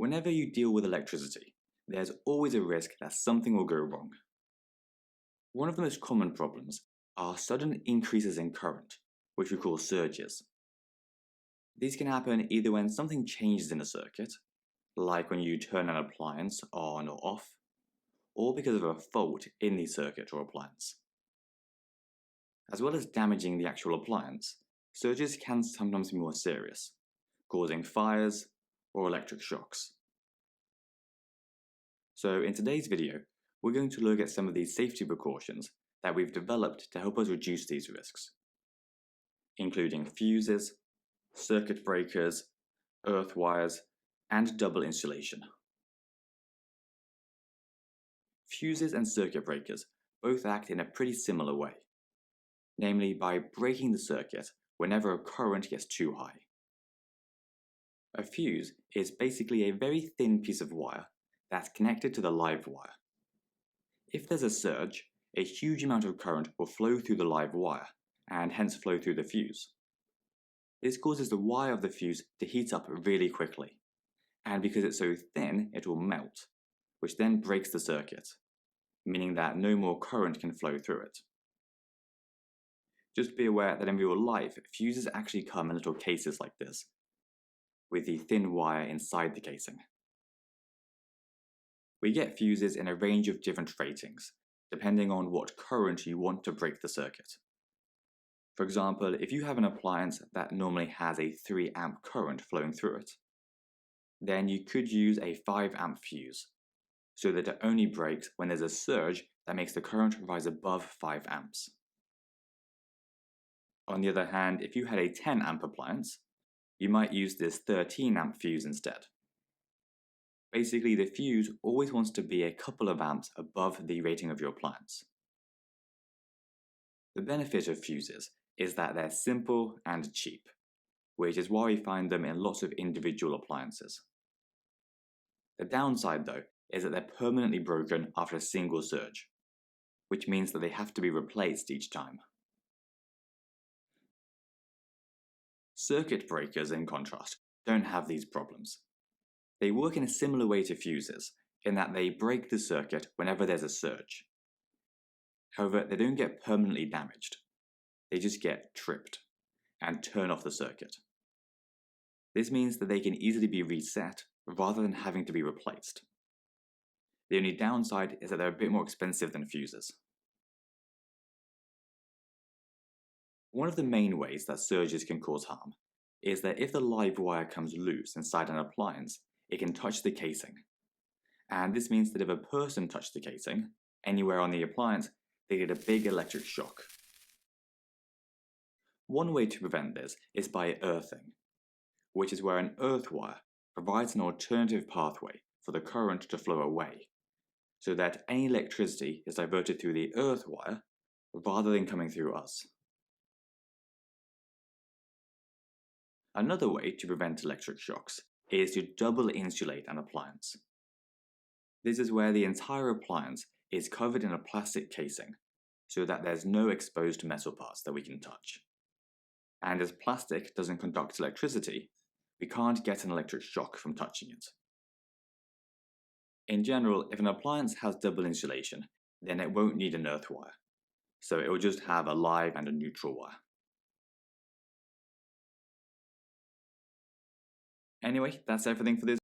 Whenever you deal with electricity, there's always a risk that something will go wrong. One of the most common problems are sudden increases in current, which we call surges. These can happen either when something changes in a circuit, like when you turn an appliance on or off, or because of a fault in the circuit or appliance. As well as damaging the actual appliance, surges can sometimes be more serious, causing fires or electric shocks. So in today's video, we're going to look at some of these safety precautions that we've developed to help us reduce these risks, including fuses, circuit breakers, earth wires, and double insulation. Fuses and circuit breakers both act in a pretty similar way, namely by breaking the circuit whenever a current gets too high. A fuse is basically a very thin piece of wire that's connected to the live wire. If there's a surge, a huge amount of current will flow through the live wire, and hence flow through the fuse. This causes the wire of the fuse to heat up really quickly, and because it's so thin, it will melt, which then breaks the circuit, meaning that no more current can flow through it. Just be aware that in real life, fuses actually come in little cases like this, with the thin wire inside the casing. We get fuses in a range of different ratings, depending on what current you want to break the circuit. For example, if you have an appliance that normally has a 3 amp current flowing through it, then you could use a 5 amp fuse, so that it only breaks when there's a surge that makes the current rise above 5 amps. On the other hand, if you had a 10 amp appliance, you might use this 13 amp fuse instead. Basically, the fuse always wants to be a couple of amps above the rating of your appliance. The benefit of fuses is that they're simple and cheap, which is why we find them in lots of individual appliances. The downside, though, is that they're permanently broken after a single surge, which means that they have to be replaced each time. Circuit breakers, in contrast, don't have these problems. They work in a similar way to fuses, in that they break the circuit whenever there's a surge. However, they don't get permanently damaged. They just get tripped and turn off the circuit. This means that they can easily be reset rather than having to be replaced. The only downside is that they're a bit more expensive than fuses. One of the main ways that surges can cause harm is that if the live wire comes loose inside an appliance, it can touch the casing. And this means that if a person touched the casing, anywhere on the appliance, they get a big electric shock. One way to prevent this is by earthing, which is where an earth wire provides an alternative pathway for the current to flow away, so that any electricity is diverted through the earth wire rather than coming through us. Another way to prevent electric shocks is to double insulate an appliance. This is where the entire appliance is covered in a plastic casing, so that there's no exposed metal parts that we can touch. And as plastic doesn't conduct electricity, we can't get an electric shock from touching it. In general, if an appliance has double insulation, then it won't need an earth wire, so it will just have a live and a neutral wire. Anyway, that's everything for this